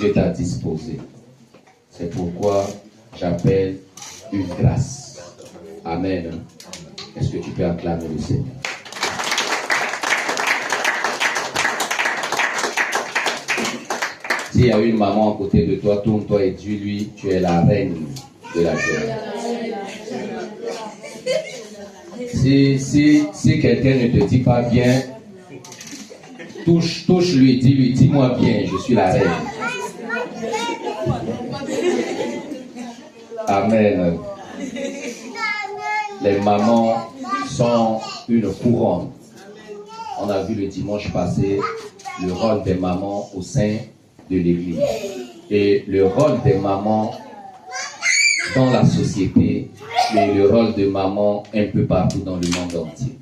Dieu t'a disposé. C'est pourquoi j'appelle une grâce. Amen. Est-ce que tu peux acclamer le Seigneur? S'il y a une maman à côté de toi, tourne-toi et dis-lui, tu es la reine de la joie. Si quelqu'un ne te dit pas bien, touche-lui, dis-lui, dis-moi bien, je suis la reine. Amen. Les mamans sont une couronne. On a vu le dimanche passé le rôle des mamans au sein de l'Église. Et le rôle des mamans dans la société et le rôle de maman un peu partout dans le monde entier.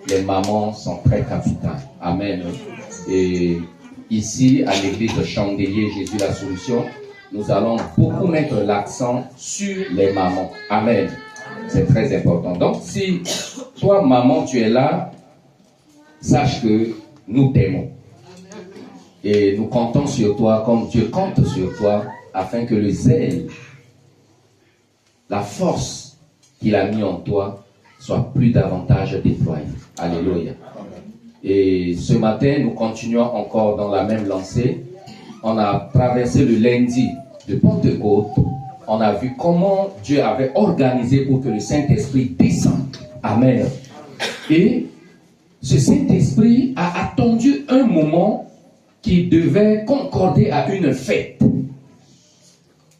Les mamans sont très capitales. Amen. Et ici, à l'église de Chandelier, Jésus la solution, nous allons beaucoup mettre l'accent sur les mamans. Amen. C'est très important. Donc, si toi, maman, tu es là, sache que nous t'aimons. Et nous comptons sur toi comme Dieu compte sur toi, afin que le zèle, la force qu'il a mis en toi, soit plus davantage déployée. Alléluia. Et ce matin, nous continuons encore dans la même lancée. On a traversé le lundi de Pentecôte. On a vu comment Dieu avait organisé pour que le Saint-Esprit descende. Amen. Et ce Saint-Esprit a attendu un moment qui devait concorder à une fête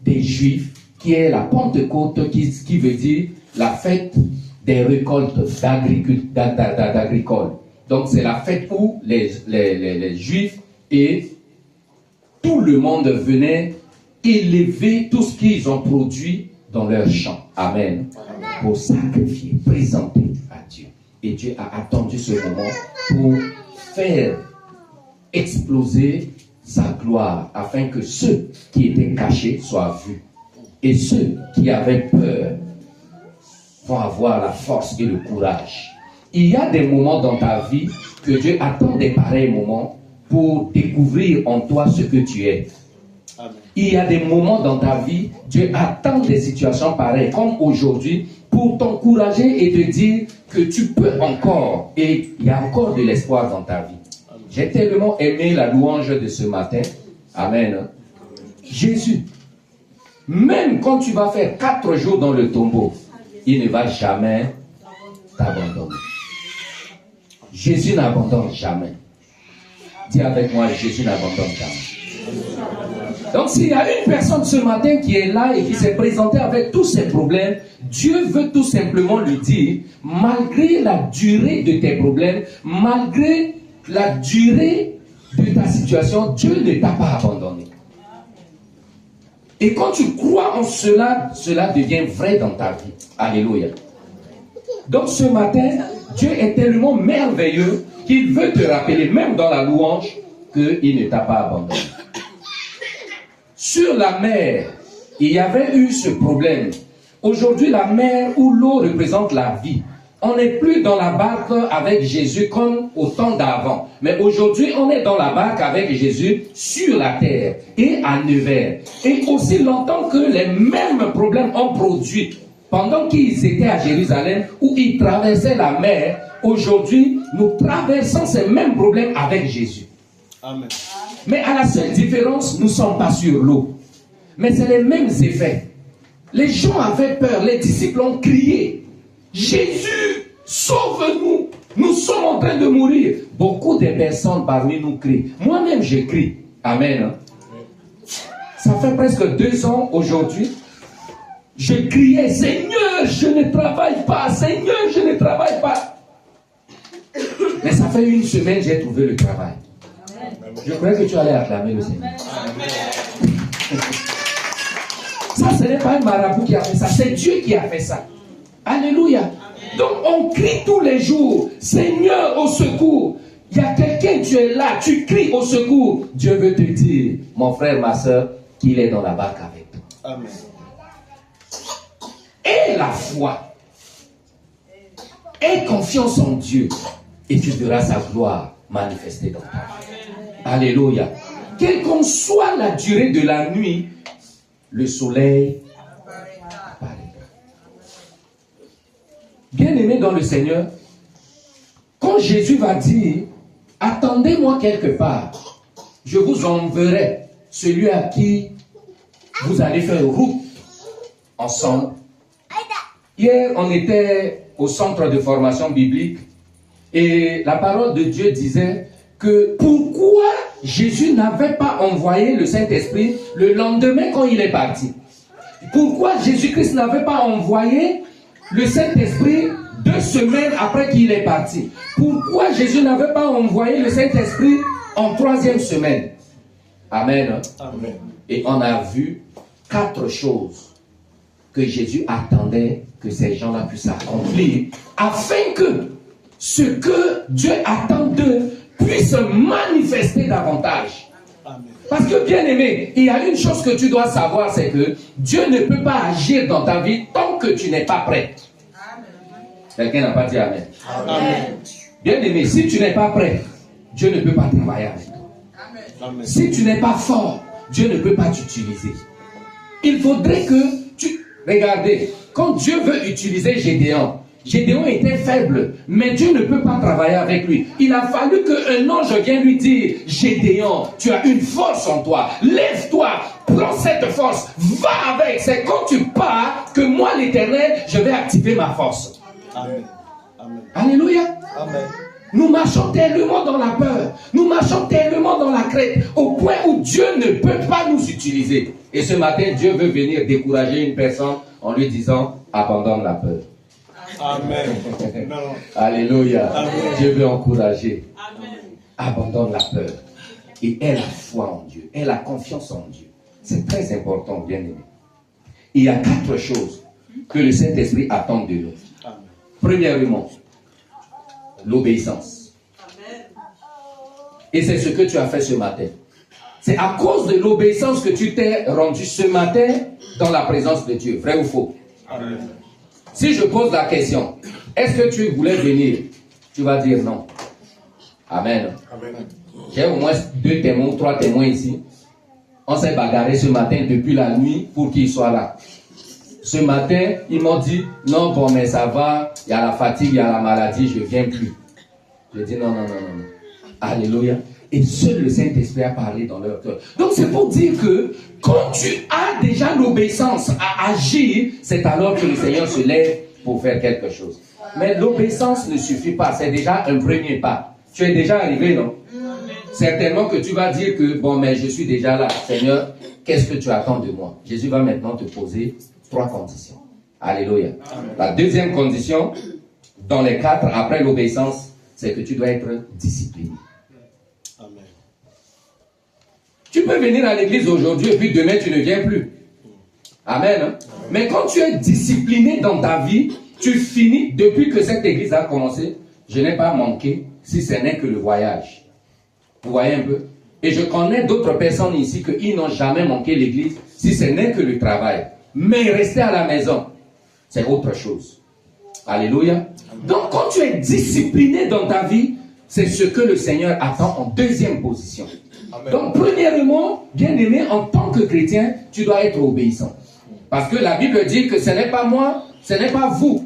des Juifs, qui est la Pentecôte, qui veut dire la fête des récoltes d'agricoles. Donc c'est la fête où les Juifs et tout le monde venaient élever tout ce qu'ils ont produit dans leur champ. Amen. Pour sacrifier, présenter à Dieu. Et Dieu a attendu ce moment pour faire exploser sa gloire, afin que ceux qui étaient cachés soient vus. Et ceux qui avaient peur vont avoir la force et le courage. Il y a des moments dans ta vie que Dieu attend des pareils moments pour découvrir en toi ce que tu es. Amen. Il y a des moments dans ta vie, Dieu attend des situations pareilles, comme aujourd'hui, pour t'encourager et te dire que tu peux encore, et il y a encore de l'espoir dans ta vie. Amen. J'ai tellement aimé la louange de ce matin. Amen. Jésus, même quand tu vas faire 4 jours dans le tombeau, il ne va jamais t'abandonner. Jésus n'abandonne jamais. Dis avec moi, Jésus n'abandonne jamais. Donc s'il y a une personne ce matin qui est là et qui s'est présentée avec tous ses problèmes, Dieu veut tout simplement lui dire, malgré la durée de tes problèmes, malgré la durée de ta situation, Dieu ne t'a pas abandonné. Et quand tu crois en cela, cela devient vrai dans ta vie. Alléluia. Donc ce matin, Dieu est tellement merveilleux qu'il veut te rappeler, même dans la louange, qu'il ne t'a pas abandonné. Sur la mer, il y avait eu ce problème. Aujourd'hui, la mer où l'eau représente la vie. On n'est plus dans la barque avec Jésus comme au temps d'avant. Mais aujourd'hui, on est dans la barque avec Jésus sur la terre et à Nevers. Et aussi longtemps que les mêmes problèmes ont produit pendant qu'ils étaient à Jérusalem, où ils traversaient la mer, aujourd'hui, nous traversons ces mêmes problèmes avec Jésus. Amen. Mais à la seule différence, nous ne sommes pas sur l'eau. Mais c'est les mêmes effets. Les gens avaient peur, les disciples ont crié, Jésus, sauve-nous, nous sommes en train de mourir. Beaucoup de personnes parmi nous crient. Moi-même, je crie. Amen. Ça fait presque 2 ans aujourd'hui. Je criais, Seigneur, je ne travaille pas, Seigneur, je ne travaille pas. Mais ça fait 1 semaine, j'ai trouvé le travail. Je croyais que tu allais acclamer le Seigneur. Ça, ce n'est pas un marabout qui a fait ça, c'est Dieu qui a fait ça. Alléluia. Donc, on crie tous les jours, Seigneur, au secours. Il y a quelqu'un, tu es là, tu cries au secours. Dieu veut te dire, mon frère, ma soeur, qu'il est dans la barque avec toi. Amen. Aie la foi. Aie confiance en Dieu. Et tu verras sa gloire manifestée dans ta vie. Alléluia. quelle qu'en soit la durée de la nuit, le soleil apparaîtra. Bien-aimés dans le Seigneur, quand Jésus va dire, attendez-moi quelque part, je vous enverrai celui à qui vous allez faire route ensemble. Hier, on était au centre de formation biblique et la parole de Dieu disait que pourquoi Jésus n'avait pas envoyé le Saint-Esprit le lendemain quand il est parti. Pourquoi Jésus-Christ n'avait pas envoyé le Saint-Esprit 2 semaines après qu'il est parti. Pourquoi Jésus n'avait pas envoyé le Saint-Esprit en 3e semaine? Amen. Amen. Et on a vu 4 choses que Jésus attendait que ces gens-là puissent accomplir afin que ce que Dieu attend d'eux puisse manifester davantage. Amen. Parce que bien aimé, il y a une chose que tu dois savoir, c'est que Dieu ne peut pas agir dans ta vie tant que tu n'es pas prêt. Quelqu'un n'a pas dit Amen. Amen. Bien aimé, si tu n'es pas prêt, Dieu ne peut pas travailler avec toi. Amen. Si tu n'es pas fort, Dieu ne peut pas t'utiliser. Il faudrait que tu... Regardez, quand Dieu veut utiliser Gédéon, Gédéon était faible, mais Dieu ne peut pas travailler avec lui. Il a fallu qu'un ange vienne lui dire, Gédéon, tu as une force en toi, lève-toi, prends cette force, va avec. C'est quand tu pars que moi, l'Éternel, je vais activer ma force. Amen. Amen. Alléluia. Amen. Nous marchons tellement dans la peur, nous marchons tellement dans la crainte, au point où Dieu ne peut pas nous utiliser. Et ce matin, Dieu veut venir décourager une personne en lui disant, abandonne la peur. Amen. Non. Alléluia. Amen. Dieu veut encourager. Amen. Abandonne la peur. Et aie la foi en Dieu, aie la confiance en Dieu. C'est très important, bien aimé. Il y a 4 choses que le Saint-Esprit attend de nous. Amen. Premièrement, l'obéissance. Amen. Et c'est ce que tu as fait ce matin. C'est à cause de l'obéissance que tu t'es rendu ce matin dans la présence de Dieu. Vrai ou faux? Amen. Si je pose la question, est-ce que tu voulais venir? Tu vas dire non. Amen. Amen. J'ai au moins 2 témoins, 3 témoins ici. On s'est bagarré ce matin depuis la nuit pour qu'ils soient là. Ce matin, ils m'ont dit, non, bon, mais ça va, il y a la fatigue, il y a la maladie, je ne viens plus. Je dis non. Alléluia. Et seul le Saint-Esprit a parlé dans leur cœur. Donc c'est pour dire que quand tu as déjà l'obéissance à agir, c'est alors que le Seigneur se lève pour faire quelque chose. Mais l'obéissance ne suffit pas, c'est déjà un premier pas. Tu es déjà arrivé, non? Certainement que tu vas dire que, bon, mais je suis déjà là. Seigneur, qu'est-ce que tu attends de moi? Jésus va maintenant te poser 3 conditions. Alléluia. Amen. La deuxième condition, dans les 4, après l'obéissance, c'est que tu dois être discipliné. Amen. Tu peux venir à l'église aujourd'hui et puis demain tu ne viens plus. Amen. Hein? Mais quand tu es discipliné dans ta vie, tu finis, depuis que cette église a commencé, je n'ai pas manqué si ce n'est que le voyage. Vous voyez un peu? Et je connais d'autres personnes ici qui n'ont jamais manqué l'église si ce n'est que le travail. Mais rester à la maison, c'est autre chose. Alléluia. Donc quand tu es discipliné dans ta vie, c'est ce que le Seigneur attend en deuxième position. Amen. Donc premièrement, bien aimé, en tant que chrétien, tu dois être obéissant. Parce que la Bible dit que ce n'est pas moi, ce n'est pas vous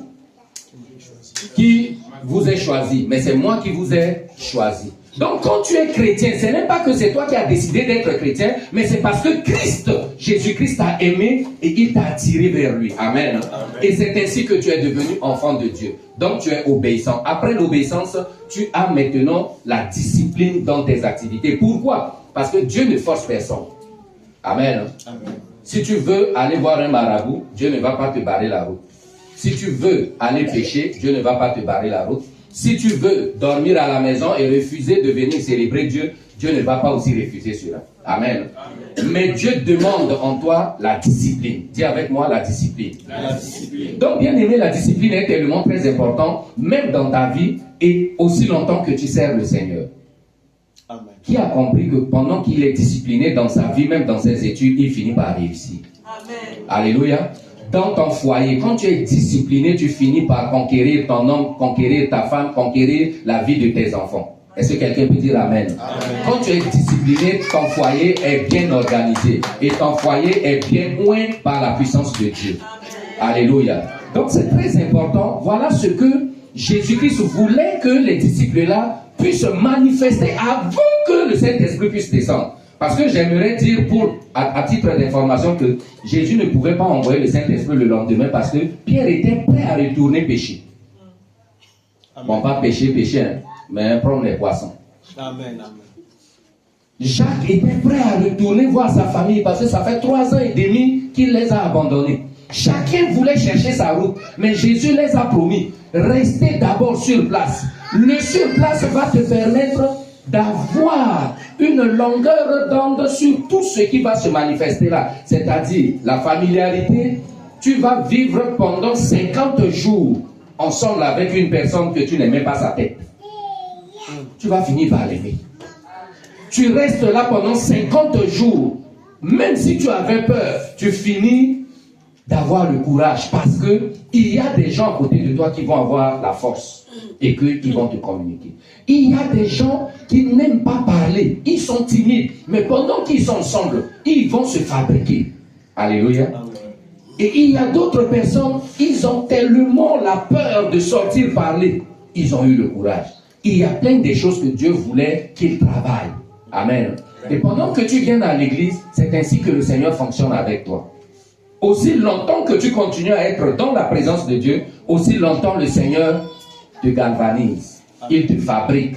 qui vous ai choisi, mais c'est moi qui vous ai choisi. Donc quand tu es chrétien, ce n'est pas que c'est toi qui as décidé d'être chrétien, mais c'est parce que Christ, Jésus-Christ t'a aimé et il t'a attiré vers lui. Amen. Amen. Et c'est ainsi que tu es devenu enfant de Dieu. Donc tu es obéissant. Après l'obéissance, tu as maintenant la discipline dans tes activités. Pourquoi? Parce que Dieu ne force personne. Amen. Amen. Si tu veux aller voir un marabout, Dieu ne va pas te barrer la route. Si tu veux aller pécher, Dieu ne va pas te barrer la route. Si tu veux dormir à la maison et refuser de venir célébrer Dieu, Dieu ne va pas aussi refuser cela. Amen. Amen. Mais Dieu demande en toi la discipline. Dis avec moi la discipline. La discipline. Donc bien aimé, la discipline est tellement très importante, même dans ta vie et aussi longtemps que tu sers le Seigneur. Amen. Qui a compris que pendant qu'il est discipliné dans sa vie, même dans ses études, il finit par réussir. Amen. Alléluia. Dans ton foyer, quand tu es discipliné, tu finis par conquérir ton homme, conquérir ta femme, conquérir la vie de tes enfants. Est-ce que quelqu'un peut dire Amen? Amen. Quand tu es discipliné, ton foyer est bien organisé et ton foyer est bien oint par la puissance de Dieu. Alléluia. Donc c'est très important. Voilà ce que Jésus-Christ voulait que les disciples-là puissent manifester avant que le Saint-Esprit puisse descendre. Parce que j'aimerais dire à titre d'information que Jésus ne pouvait pas envoyer le Saint-Esprit le lendemain parce que Pierre était prêt à retourner pécher. Amen. Bon, pas pécher, hein, mais prendre les poissons. Amen. Jacques était prêt à retourner voir sa famille parce que ça fait 3 ans et demi qu'il les a abandonnés. Chacun voulait chercher sa route, mais Jésus les a promis, restez d'abord sur place. Le sur place va te permettre d'avoir une longueur d'onde sur tout ce qui va se manifester là. C'est-à-dire la familiarité, tu vas vivre pendant 50 jours ensemble avec une personne que tu n'aimais pas sa tête. Tu vas finir par l'aimer. Tu restes là pendant 50 jours, même si tu avais peur, tu finis d'avoir le courage parce que il y a des gens à côté de toi qui vont avoir la force et qu'ils vont te communiquer. Il y a des gens qui n'aiment pas parler, ils sont timides, mais pendant qu'ils sont ensemble, ils vont se fabriquer. Alléluia. Et il y a d'autres personnes, ils ont tellement la peur de sortir parler, ils ont eu le courage. Il y a plein de choses que Dieu voulait qu'ils travaillent. Amen. Et pendant que tu viens à l'église, c'est ainsi que le Seigneur fonctionne avec toi. Aussi longtemps que tu continues à être dans la présence de Dieu, aussi longtemps le Seigneur te galvanise, il te fabrique,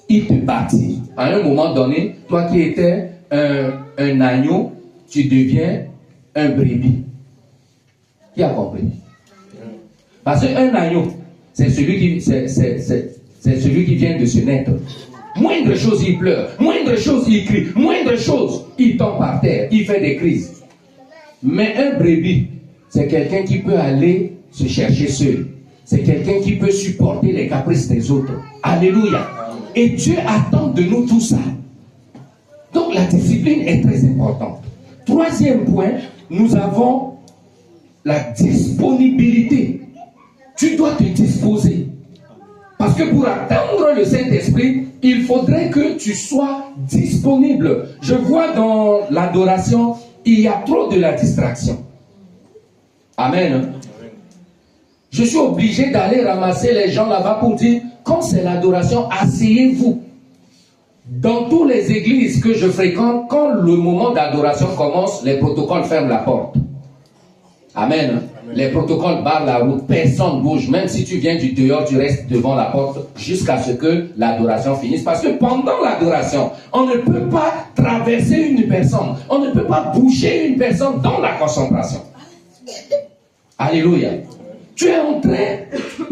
il te bâtit. À un moment donné, toi qui étais un agneau, tu deviens un brebis. Qui a compris? Parce qu'un agneau, c'est celui qui vient de se naître. Moindre chose, il pleure. Moindre chose, il crie. Moindre chose, il tombe par terre. Il fait des crises. Mais un brebis, c'est quelqu'un qui peut aller se chercher seul. C'est quelqu'un qui peut supporter les caprices des autres. Alléluia. Et Dieu attend de nous tout ça. Donc la discipline est très importante. Troisième point, nous avons la disponibilité. Tu dois te disposer. Parce que pour attendre le Saint-Esprit, il faudrait que tu sois disponible. Je vois dans l'adoration, il y a trop de la distraction. Amen. Je suis obligé d'aller ramasser les gens là-bas pour dire, quand c'est l'adoration, asseyez-vous. Dans toutes les églises que je fréquente, quand le moment d'adoration commence, les protocoles ferment la porte. Amen. Amen. Les protocoles barrent la route, personne ne bouge. Même si tu viens du dehors, tu restes devant la porte jusqu'à ce que l'adoration finisse. Parce que pendant l'adoration, on ne peut pas traverser une personne. On ne peut pas bouger une personne dans la concentration. Alléluia. Tu es en train,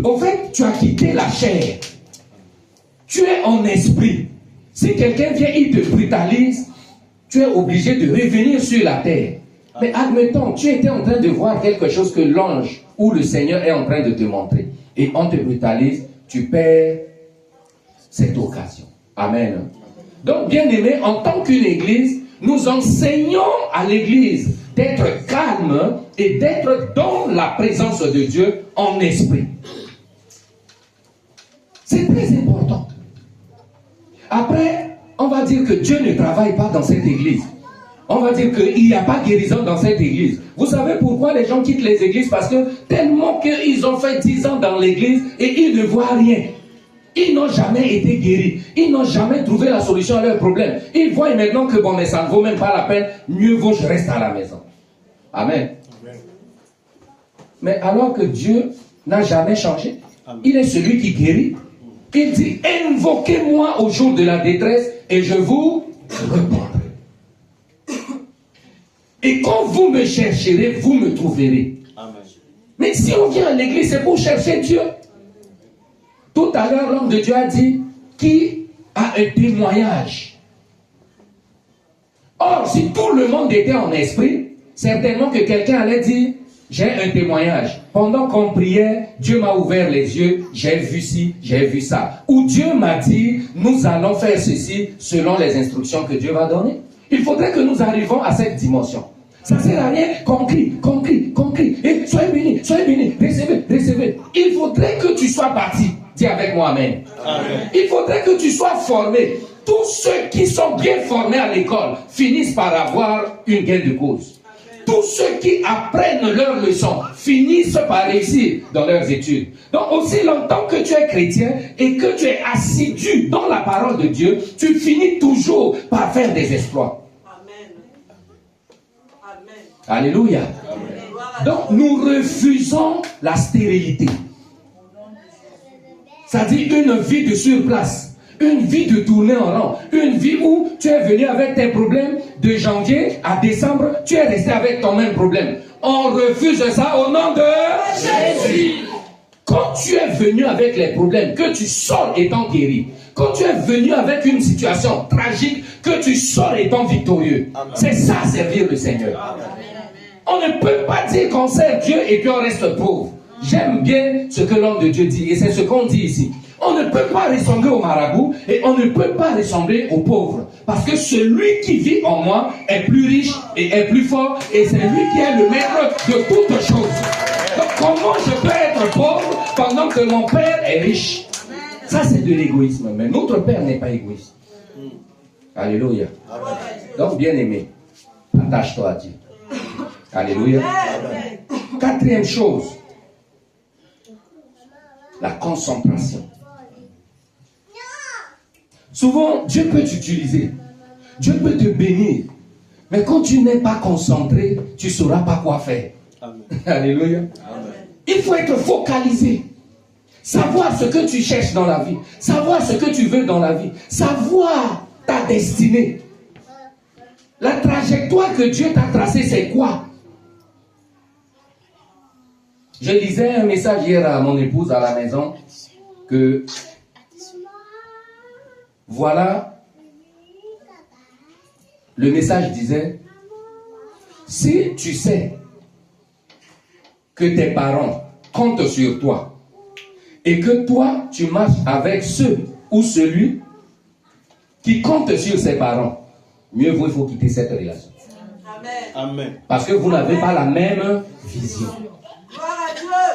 au fait, tu as quitté la chair. Tu es en esprit. Si quelqu'un vient, il te brutalise, tu es obligé de revenir sur la terre. Mais admettons, tu étais en train de voir quelque chose que l'ange ou le Seigneur est en train de te montrer. Et on te brutalise, tu perds cette occasion. Amen. Donc, bien aimé, en tant qu'une église, nous enseignons à l'église d'être calme et d'être dans la présence de Dieu en esprit. C'est très important. Après, on va dire que Dieu ne travaille pas dans cette église. On va dire qu'il n'y a pas guérison dans cette église. Vous savez pourquoi les gens quittent les églises? Parce que tellement qu'ils ont fait 10 ans dans l'église et ils ne voient rien. Ils n'ont jamais été guéris. Ils n'ont jamais trouvé la solution à leurs problèmes. Ils voient maintenant que bon, mais ça ne vaut même pas la peine. Mieux vaut que je reste à la maison. Amen. Amen. Mais alors que Dieu n'a jamais changé. Amen. Il est celui qui guérit. Il dit, invoquez-moi au jour de la détresse et je vous répondrai. Et quand vous me chercherez, vous me trouverez. Amen. Mais si on vient à l'église, c'est pour chercher Dieu. Tout à l'heure, l'homme de Dieu a dit, qui a un témoignage? Or, si tout le monde était en esprit, certainement que quelqu'un allait dire, j'ai un témoignage. Pendant qu'on priait, Dieu m'a ouvert les yeux, j'ai vu ci, j'ai vu ça. Ou Dieu m'a dit, nous allons faire ceci selon les instructions que Dieu va donner. Il faudrait que nous arrivions à cette dimension. Ça ne sert à rien qu'on crie. Et soyez bénis, recevez. Il faudrait que tu sois bâti. Dis avec moi, amen. Amen. Il faudrait que tu sois formé. Tous ceux qui sont bien formés à l'école finissent par avoir une gain de cause. Tous ceux qui apprennent leurs leçons finissent par réussir dans leurs études. Donc aussi longtemps que tu es chrétien et que tu es assidu dans la parole de Dieu, tu finis toujours par faire des exploits. Amen. Amen. Alléluia. Amen. Donc nous refusons la stérilité. C'est-à-dire une vie de surplace. Une vie de tourner en rond. Une vie où tu es venu avec tes problèmes de janvier à décembre, tu es resté avec ton même problème. On refuse ça au nom de Jésus. Quand tu es venu avec les problèmes, que tu sors étant guéri. Quand tu es venu avec une situation tragique, que tu sors étant victorieux. C'est ça, servir le Seigneur. On ne peut pas dire qu'on sert Dieu et qu'on reste pauvre. J'aime bien ce que l'homme de Dieu dit et c'est ce qu'on dit ici. On ne peut pas ressembler au marabout et on ne peut pas ressembler aux pauvres. Parce que celui qui vit en moi est plus riche et est plus fort et c'est lui qui est le maître de toutes choses. Donc comment je peux être pauvre pendant que mon père est riche? Ça c'est de l'égoïsme, mais notre père n'est pas égoïste. Alléluia. Donc bien aimé, attache-toi à Dieu. Alléluia. Quatrième chose, la concentration. Souvent, Dieu peut t'utiliser. Dieu peut te bénir. Mais quand tu n'es pas concentré, tu ne sauras pas quoi faire. Amen. Alléluia. Amen. Il faut être focalisé. Savoir ce que tu cherches dans la vie. Savoir ce que tu veux dans la vie. Savoir ta destinée. La trajectoire que Dieu t'a tracée, c'est quoi? Je lisais un message hier à mon épouse à la maison que voilà, le message disait, si tu sais que tes parents comptent sur toi et que toi tu marches avec ceux ou celui qui compte sur ses parents, mieux vaut, il faut quitter cette relation. Amen. Parce que vous n'avez pas la même vision.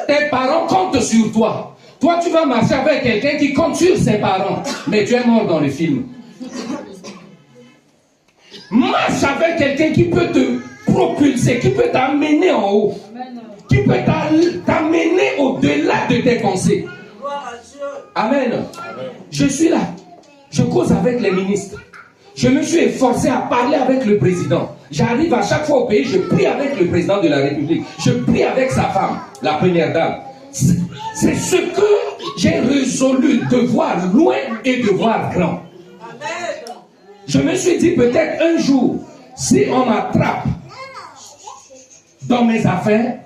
Tes parents comptent sur toi. Toi, tu vas marcher avec quelqu'un qui compte sur ses parents. Mais tu es mort dans le film. Marche avec quelqu'un qui peut te propulser, qui peut t'amener en haut. Qui peut t'amener au-delà de tes pensées. Amen. Je suis là. Je cause avec les ministres. Je me suis efforcé à parler avec le président. J'arrive à chaque fois au pays, je prie avec le président de la République. Je prie avec sa femme, la première dame. C'est ce que j'ai résolu de voir loin et de voir grand. Je me suis dit peut-être un jour, si on m'attrape dans mes affaires,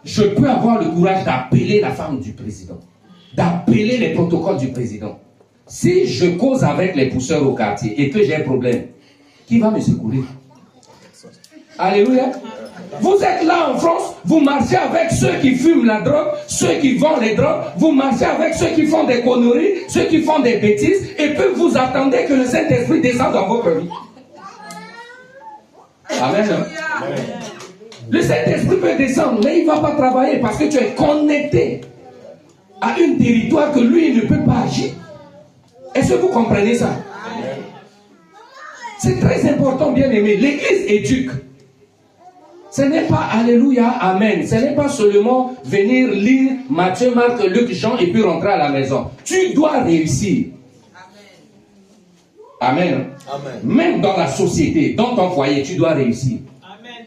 je peux avoir le courage d'appeler la femme du président, d'appeler les protocoles du président. Si je cause avec les pousseurs au quartier et que j'ai un problème, qui va me secourir? Alléluia. Vous êtes là en France, vous marchez avec ceux qui fument la drogue, ceux qui vendent les drogues, vous marchez avec ceux qui font des conneries, ceux qui font des bêtises, et puis vous attendez que le Saint-Esprit descende dans votre vie. Amen. Le Saint-Esprit peut descendre, mais il ne va pas travailler parce que tu es connecté à un territoire que lui ne peut pas agir. Est-ce que vous comprenez ça? C'est très important, bien aimé. L'église éduque. Ce n'est pas Alléluia, Amen. Ce n'est pas seulement venir lire Matthieu, Marc, Luc, Jean et puis rentrer à la maison. Tu dois réussir. Amen. Amen. Même dans la société, dans ton foyer, tu dois réussir. Amen.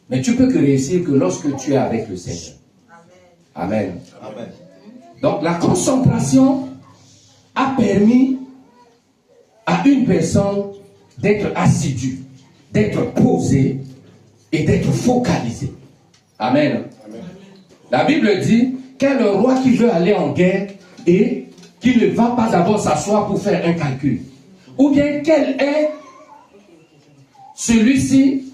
Mais tu peux que réussir que lorsque tu es avec le Seigneur. Amen. Amen. Donc la concentration a permis à une personne d'être assidue, d'être posée et d'être focalisée. Amen. Amen. La Bible dit quel roi qui veut aller en guerre et qui ne va pas d'abord s'asseoir pour faire un calcul. Ou bien quel est celui-ci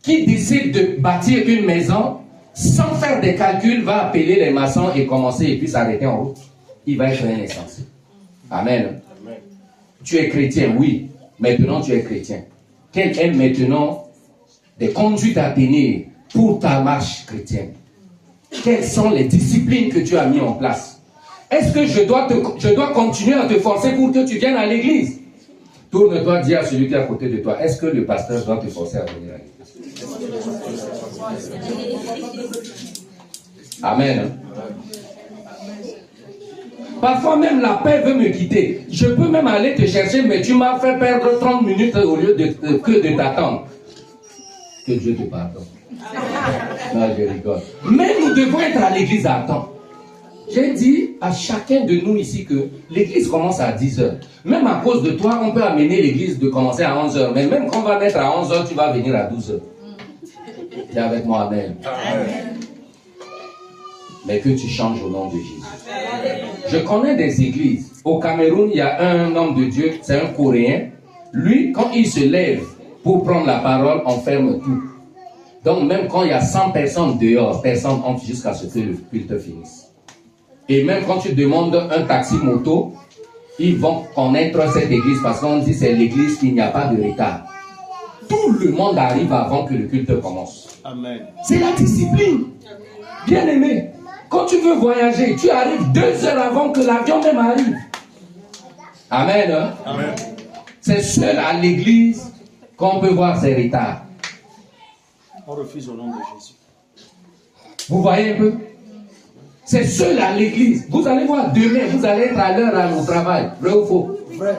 qui décide de bâtir une maison sans faire des calculs, va appeler les maçons et commencer et puis s'arrêter en route. Il va être un insensé. Amen. Amen. Tu es chrétien, oui. Maintenant tu es chrétien. Quelles sont maintenant des conduites à tenir pour ta marche chrétienne? Quelles sont les disciplines que tu as mis en place? Est-ce que je dois continuer à te forcer pour que tu viennes à l'église? Tourne-toi, dis à celui qui est à côté de toi, est-ce que le pasteur doit te forcer à venir à l'église? Amen. Parfois même la paix veut me quitter. Je peux même aller te chercher, mais tu m'as fait perdre 30 minutes au lieu que de t'attendre. Que Dieu te pardonne. Non, je rigole. Mais nous devons être à l'église à temps. J'ai dit à chacun de nous ici que l'église commence à 10h. Même à cause de toi, on peut amener l'église de commencer à 11h. Mais même quand on va mettre à 11h, tu vas venir à 12h. Dis avec moi, amen. Amen. Mais que tu changes au nom de Jésus. Je connais des églises. Au Cameroun, il y a un homme de Dieu, c'est un Coréen. Lui, quand il se lève pour prendre la parole, on ferme tout. Donc même quand il y a 100 personnes dehors, personne entre jusqu'à ce que le culte finisse. Et même quand tu demandes un taxi moto, ils vont connaître cette église parce qu'on dit c'est l'église qu'il n'y a pas de retard. Tout le monde arrive avant que le culte commence. Amen. C'est la discipline. Bien aimé. Quand tu veux voyager, tu arrives 2 heures avant que l'avion même arrive. Amen. Hein? Amen. C'est seul à l'église qu'on peut voir ces retards. On refuse au nom de Jésus. Vous voyez un peu? C'est seul à l'église. Vous allez voir demain, vous allez être à l'heure au travail. Vrai ou faux? Vrai.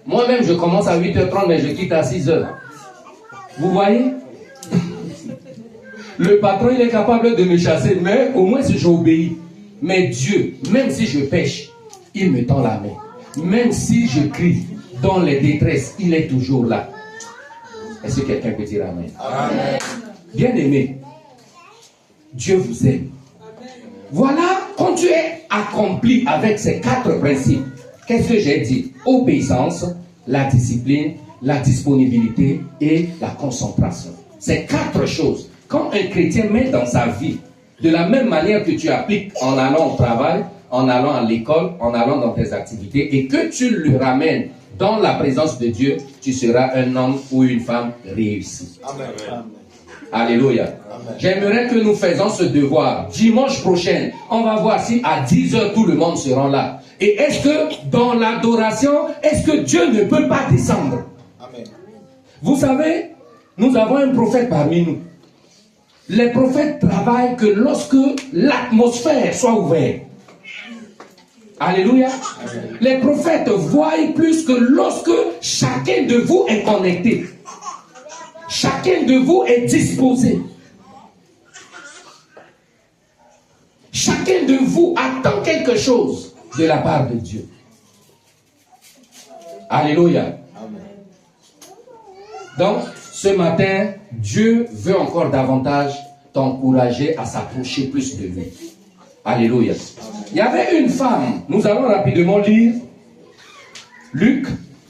Moi-même, je commence à 8h30, mais je quitte à 6h. Vous voyez? Le patron, il est capable de me chasser, mais au moins si j'obéis. Mais Dieu, même si je pêche, il me tend la main. Même si je crie dans les détresses, il est toujours là. Est-ce que quelqu'un peut dire amen? Amen. Bien aimé, Dieu vous aime. Voilà, quand tu es accompli avec ces 4 principes, qu'est-ce que j'ai dit? Obéissance, la discipline, la disponibilité et la concentration. Ces 4 choses. Quand un chrétien met dans sa vie, de la même manière que tu appliques en allant au travail, en allant à l'école, en allant dans tes activités, et que tu le ramènes dans la présence de Dieu, tu seras un homme ou une femme réussi. Amen. Amen. Alléluia. J'aimerais que nous faisions ce devoir. Dimanche prochain, on va voir si à 10h tout le monde sera là. Et est-ce que dans l'adoration, est-ce que Dieu ne peut pas descendre? Amen. Vous savez, nous avons un prophète parmi nous. Les prophètes travaillent que lorsque l'atmosphère soit ouverte. Alléluia. Amen. Les prophètes voient plus que lorsque chacun de vous est connecté. Chacun de vous est disposé. Chacun de vous attend quelque chose de la part de Dieu. Alléluia. Amen. Donc, ce matin, Dieu veut encore davantage t'encourager à s'approcher plus de lui. Alléluia. Il y avait une femme, nous allons rapidement lire Luc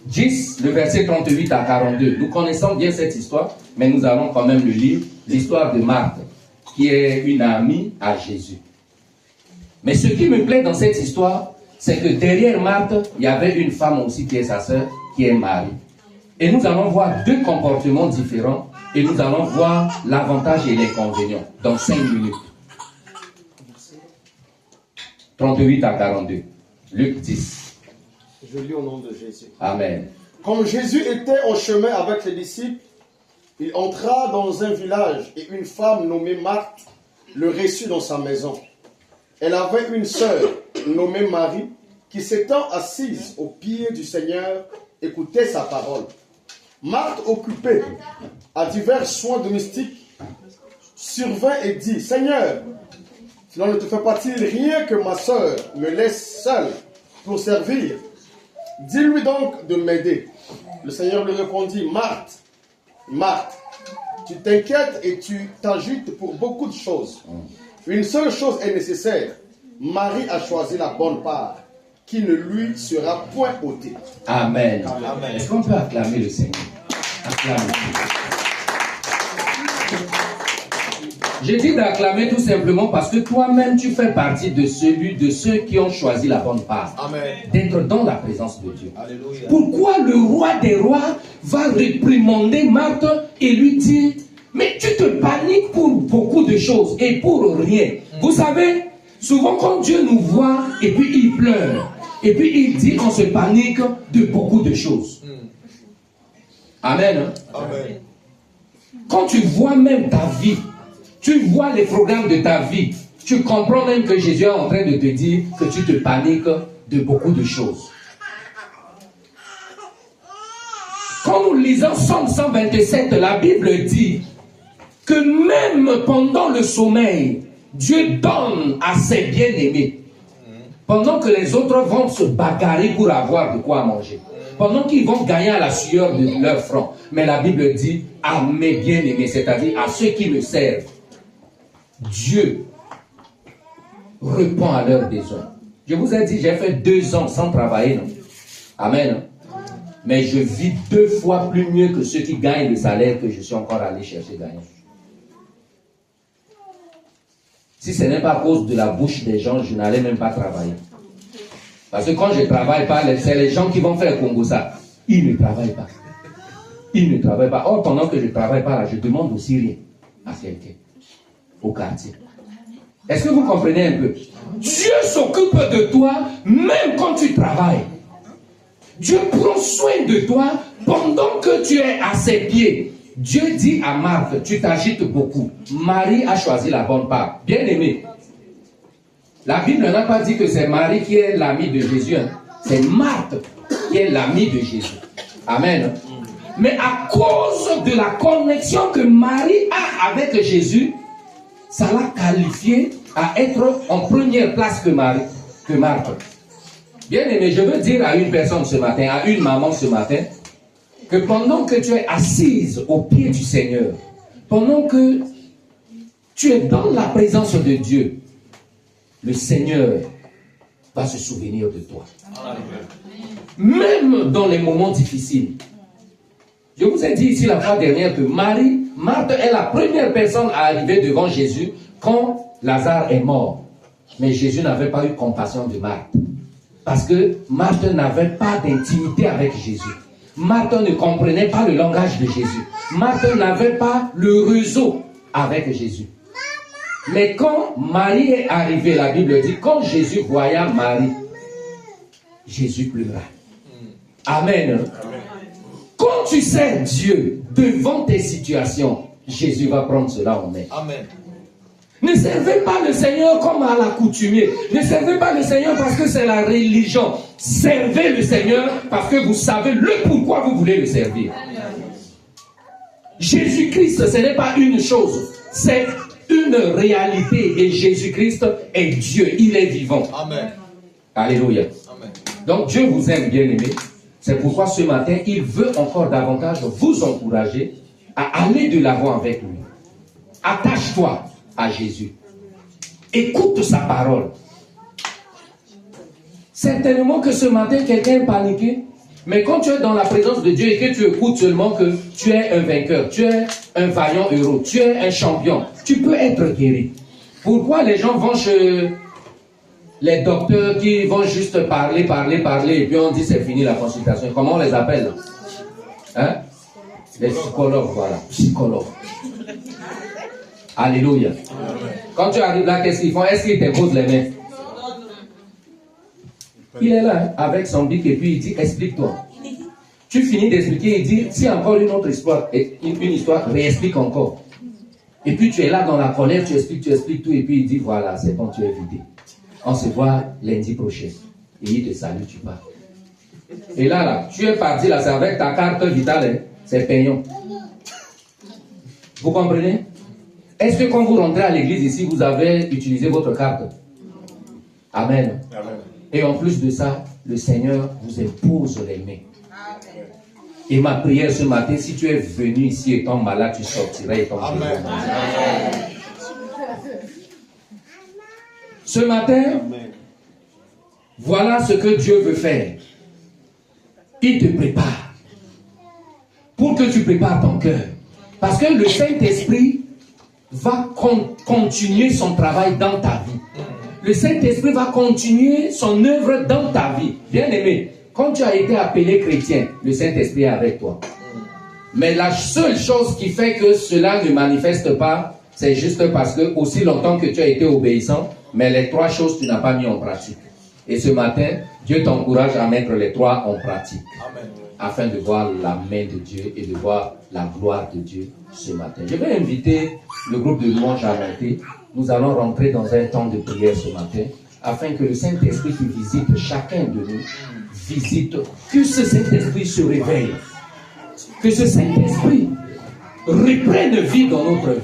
10, le verset 38 à 42. Nous connaissons bien cette histoire, mais nous allons quand même le lire. L'histoire de Marthe, qui est une amie à Jésus. Mais ce qui me plaît dans cette histoire, c'est que derrière Marthe, il y avait une femme aussi qui est sa sœur, qui est Marie. Et nous allons voir 2 comportements différents et nous allons voir l'avantage et l'inconvénient dans 5 minutes. 38 à 42. Luc 10. Je lis au nom de Jésus. Amen. Comme Jésus était en chemin avec les disciples, il entra dans un village et une femme nommée Marthe le reçut dans sa maison. Elle avait une sœur nommée Marie qui s'étant assise aux pieds du Seigneur écoutait sa parole. Marthe, occupée à divers soins domestiques, survint et dit: Seigneur, cela ne te fait pas-il rien que ma sœur me laisse seule pour servir? Dis-lui donc de m'aider. Le Seigneur lui répondit: Marthe, Marthe, tu t'inquiètes et tu t'agites pour beaucoup de choses. Une seule chose est nécessaire. Marie a choisi la bonne part, qui ne lui sera point ôtée. Amen. Amen. Est-ce qu'on peut acclamer le Seigneur? Acclamer. J'ai dit d'acclamer tout simplement parce que toi-même tu fais partie de ceux qui ont choisi la bonne part. D'être dans la présence de Dieu. Alléluia. Pourquoi le roi des rois va réprimander Marthe et lui dire: mais tu te paniques pour beaucoup de choses et pour rien. Vous savez, Souvent, quand Dieu nous voit, et puis il pleure, et puis il dit, on se panique de beaucoup de choses. Amen. Amen. Quand tu vois même ta vie, tu vois les programmes de ta vie, tu comprends même que Jésus est en train de te dire que tu te paniques de beaucoup de choses. Quand nous lisons Psaume 127, la Bible dit que même pendant le sommeil, Dieu donne à ses bien-aimés. Pendant que les autres vont se bagarrer pour avoir de quoi manger. Pendant qu'ils vont gagner à la sueur de leur front. Mais la Bible dit à mes bien-aimés, c'est-à-dire à ceux qui me servent. Dieu répond à leurs besoins. Je vous ai dit, j'ai fait 2 ans sans travailler. Non? Amen. Mais je vis 2 fois plus mieux que ceux qui gagnent le salaire que je suis encore allé chercher gagner. Si ce n'est pas à cause de la bouche des gens, je n'allais même pas travailler. Parce que quand je ne travaille pas, c'est les gens qui vont faire Congo ça. Ils ne travaillent pas. Ils ne travaillent pas. Or, pendant que je ne travaille pas, là, je demande aussi rien à quelqu'un au quartier. Est-ce que vous comprenez un peu? Dieu s'occupe de toi même quand tu travailles. Dieu prend soin de toi pendant que tu es à ses pieds. Dieu dit à Marthe, tu t'agites beaucoup. Marie a choisi la bonne part. Bien aimé. La Bible n'a pas dit que c'est Marie qui est l'amie de Jésus. Hein. C'est Marthe qui est l'amie de Jésus. Amen. Mais à cause de la connexion que Marie a avec Jésus, ça l'a qualifiée à être en première place que Marthe. Bien aimé, je veux dire à une personne ce matin, à une maman ce matin, que pendant que tu es assise au pied du Seigneur, pendant que tu es dans la présence de Dieu, le Seigneur va se souvenir de toi. Même dans les moments difficiles. Je vous ai dit ici la fois dernière que Marthe est la première personne à arriver devant Jésus quand Lazare est mort. Mais Jésus n'avait pas eu compassion de Marthe. Parce que Marthe n'avait pas d'intimité avec Jésus. Marthe ne comprenait pas le langage de Jésus. Marthe n'avait pas le réseau avec Jésus. Mais quand Marie est arrivée, la Bible dit, quand Jésus voya Marie, Jésus pleura. Amen. Amen. Quand tu sers Dieu devant tes situations, Jésus va prendre cela en main. Amen. Ne servez pas le Seigneur comme à l'accoutumée. Ne servez pas le Seigneur parce que c'est la religion. Servez le Seigneur parce que vous savez le pourquoi vous voulez le servir. Jésus-Christ, ce n'est pas une chose, c'est une réalité. Et Jésus-Christ est Dieu, il est vivant. Amen. Alléluia. Amen. Donc Dieu vous aime, bien aimé. C'est pourquoi ce matin, il veut encore davantage vous encourager à aller de l'avant avec lui. Attache-toi à Jésus. Écoute sa parole. Certainement que ce matin, quelqu'un est paniqué. Mais quand tu es dans la présence de Dieu et que tu écoutes seulement que tu es un vainqueur, tu es un vaillant héros, tu es un champion, tu peux être guéri. Pourquoi les gens vont chez les docteurs qui vont juste parler, et puis on dit c'est fini la consultation? Comment on les appelle? Hein? Les psychologues, voilà. Psychologues. Alléluia. Quand tu arrives là, qu'est-ce qu'ils font? Est-ce qu'ils te posent les mains? Il est là, hein, avec son bic, et puis il dit, explique-toi. Tu finis d'expliquer, il dit, si encore une autre histoire, une histoire, réexplique encore. Et puis tu es là dans la colère, tu expliques tout, et puis il dit, voilà, c'est bon, tu es vidé. On se voit lundi prochain. Et il te salue, tu pars. Et là, tu es parti, là, c'est avec ta carte vitale, hein, c'est payant. Vous comprenez? Est-ce que quand vous rentrez à l'église ici, vous avez utilisé votre carte? Amen. Amen. Et en plus de ça, le Seigneur vous impose les mains. Amen. Et ma prière ce matin, si tu es venu ici étant malade, tu sortiras étant malade. Amen. Ce matin, Amen, voilà ce que Dieu veut faire. Il te prépare. Pour que tu prépares ton cœur. Parce que le Saint-Esprit va continuer son travail dans ta vie. Le Saint-Esprit va continuer son œuvre dans ta vie. Bien aimé, quand tu as été appelé chrétien, le Saint-Esprit est avec toi. Mais la seule chose qui fait que cela ne manifeste pas, c'est juste parce que aussi longtemps que tu as été obéissant, mais les 3 choses tu n'as pas mis en pratique. Et ce matin, Dieu t'encourage à mettre les 3 en pratique. Amen. Afin de voir la main de Dieu et de voir la gloire de Dieu ce matin. Je vais inviter le groupe de louanges à monter. Nous allons rentrer dans un temps de prière ce matin, afin que le Saint-Esprit qui visite chacun de nous, visite, que ce Saint-Esprit se réveille, que ce Saint-Esprit reprenne vie dans notre vie.